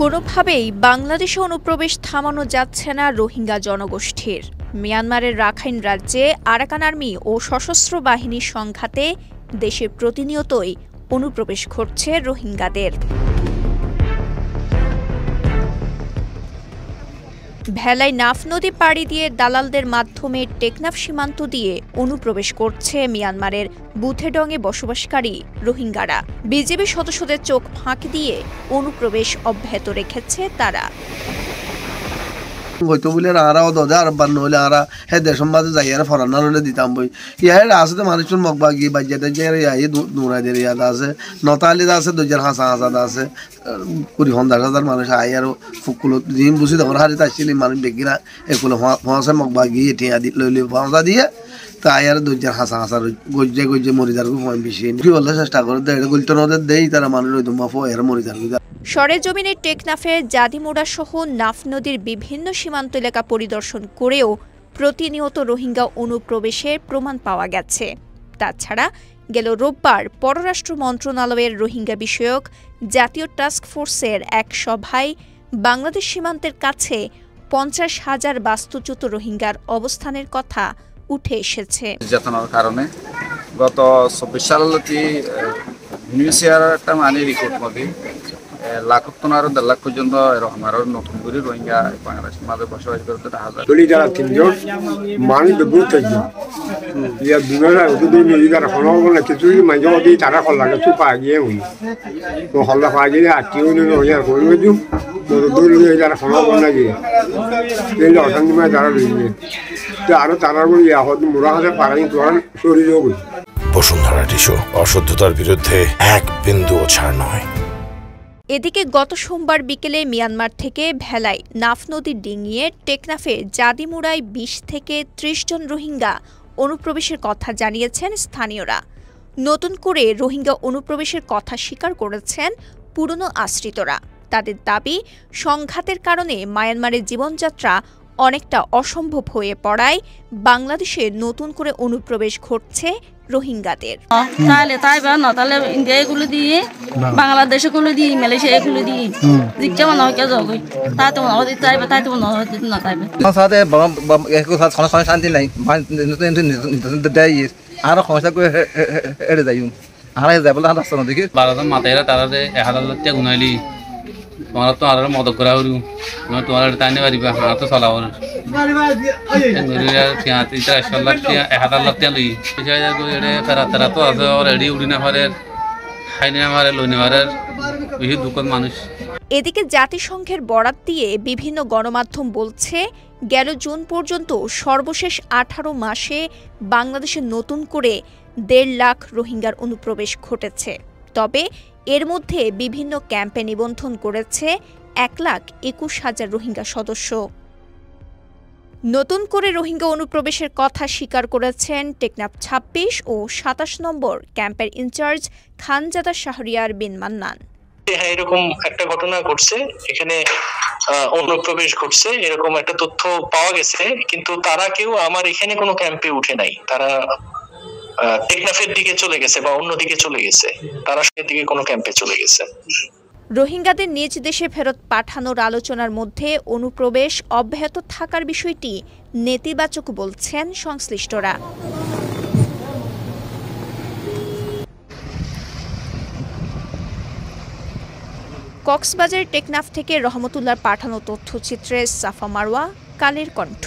কোনোভাবেই বাংলাদেশে অনুপ্রবেশ থামানো যাচ্ছে না রোহিঙ্গা জনগোষ্ঠীর। মিয়ানমারের রাখাইন রাজ্যে আরাকান আর্মি ও সশস্ত্র বাহিনীর সংঘাতে দেশে প্রতিনিয়তই অনুপ্রবেশ ঘটছে রোহিঙ্গাদের। ভেলায় নাফ নদী পাড়ি দিয়ে দালালদের মাধ্যমে টেকনাফ সীমান্ত দিয়ে অনুপ্রবেশ করছে মিয়ানমারের বুথেডংয়ে বসবাসকারী রোহিঙ্গারা। বিজিবি সদস্যদের চোখ ফাঁকি দিয়ে অনুপ্রবেশ অব্যাহত রেখেছে তারা। হয়তো বলে আরাও দদে আর বান্ন হলে আরা হে দেশম মাঝে যাই আর ফরান্নার হলে দিতাম বই ইয়ার আছে তো মানুষজন মগবাগি বাজ্যাতে যে ইয়াই নুরাইদের ইয়াদ আছে নতালিদ আছে দুজার হাসা হাসাদ আছে 20,000 মানুষ আই আর ফুকুলো জিম বুঝি তখন হারি তাইছিলি মানুষ বেগিরা এগুলো ফসে মগবাগি এটিয়া লইলে ফসা দিয়ে তাই আর দুজার হাসা হাসা গজ্জে গজ্জে মরিদার কম বেশি কি বললে চেষ্টা করে দেড় গুলতো নদের দেই তারা মানুষ ওই দুমা ফো এর মরিদার সরেজমিনে টেকনাফের জাদিমোড়া সহ নাফ নদীর বিভিন্ন সীমান্ত এলাকা পরিদর্শন করেও প্রতিনিয়ত রোহিঙ্গা অনুপ্রবেশের প্রমাণ পাওয়া গেছে। তাছাড়া গেল রোববার পররাষ্ট্র মন্ত্রণালয়ের রোহিঙ্গা বিষয়ক জাতীয় টাস্ক ফোর্সের এক সভায় বাংলাদেশ সীমান্তের কাছে 50,000 বাস্তুচ্যুত রোহিঙ্গার অবস্থানের কথা উঠে এসেছে। নির্যাতনের কারণে গত 24 সালে নিউসিয়ার একটা মানে রিপোর্ট মধ্যে লাখ টনার 1.5 লাখ পর্যন্ত আমার নতুন করে রোহিঙ্গা বাংলাদেশের মাঝে বসবাস করতে দেখা যায়। যারা তিনজন মানুষ বহুত ইয়া দুনিয়া দুদিন যারা হলো কিছু মাঝে মধ্যে তারা হল্লা কিছু পাওয়া গিয়ে হই তো হল্লা পাওয়া গিয়ে আত্মীয় রোহিঙ্গা করে দিও তো দূরে যারা হলো না গিয়ে এই অসংখ্য যারা রয়েছে তো আরো তারা বলি হয়তো মোরা হাতে পারানি তোর শরীর হবে। বসুন্ধরা টিস্যু অশুদ্ধতার বিরুদ্ধে এক বিন্দুও ছাড় নয়। এদিকে গত সোমবার বিকেলে মিয়ানমার থেকে ভেলায় নাফ নদী ডিঙিয়ে টেকনাফে জাদিমোড়ায় 20 থেকে 30 জন রোহিঙ্গা অনুপ্রবেশের কথা জানিয়েছেন স্থানীয়রা। নতুন করে রোহিঙ্গা অনুপ্রবেশের কথা স্বীকার করেছেন পুরনো আশ্রিতরা। তাদের দাবি, সংঘাতের কারণে মায়ানমারের জীবনযাত্রা অনেকটা অসম্ভব হয়ে পড়ায় বাংলাদেশে নতুন করে অনুপ্রবেশ ঘটছে রোহিঙ্গাদের। তাহলে তাই বা না তাহলে ইন্ডিয়া এগুলো দিয়ে বাংলাদেশ এগুলো দিয়ে মালয়েশিয়া এগুলো দিয়ে দিচ্ছে মনে হয় কেউ যাবে তাই তো মনে হয় তাই বা তাই তো মনে হয় না তাই সাথে শান্তি নাই দেয় আর সমস্যা করে এড়ে যাই আর যাই বলে রাস্তা না দেখি 12 জন মাথায় তারা 1000 গুনাইলি তোমার তো আর মদত করা হলু তোমার টাইনে পারিবা হাঁ তো চলাব 1000 লই ফেরা তো আছে রেডি উড়ি না পারে খাইনি না পারে লই না পারে বেশি দুঃখের মানুষ। এদিকে জাতিসংঘের বরাত দিয়ে বিভিন্ন গণমাধ্যম বলছে, গেল জুন পর্যন্ত সর্বশেষ 18 মাসে বাংলাদেশে নতুন করে 1.5 লাখ রোহিঙ্গার অনুপ্রবেশ ঘটেছে। তবে এর মধ্যে বিভিন্ন ক্যাম্পে নিবন্ধন করেছে 1,21,000 রোহিঙ্গা সদস্য। নতুন করে রোহিঙ্গা অনুপ্রবেশের কথা স্বীকার করেছেন টেকনাফ 26 ও 27 নম্বর ক্যাম্পের ইনচার্জ খানজাদা শাহরিয়ার বিন মান্নান। হ্যাঁ, এরকম একটা ঘটনা ঘটছে, এখানে অনুপ্রবেশ ঘটছে এরকম একটা তথ্য পাওয়া গেছে, কিন্তু তারা কেউ আমার এখানে কোনো ক্যাম্পে উঠে নাই। তারা টেকনাফের দিকে চলে গেছে বা অন্যদিকে চলে গেছে, তারা সেদিকে দিকে কোনো ক্যাম্পে চলে গেছে। রোহিঙ্গাদের নিজ দেশে ফেরত পাঠানোর আলোচনার মধ্যে অনুপ্রবেশ অব্যাহত থাকার বিষয়টি নেতিবাচক বলছেন সংশ্লিষ্টরা। কক্সবাজার টেকনাফ থেকে রহমতুল্লাহর পাঠানো তথ্যচিত্রে সাফা মারওয়া, কালের কণ্ঠ।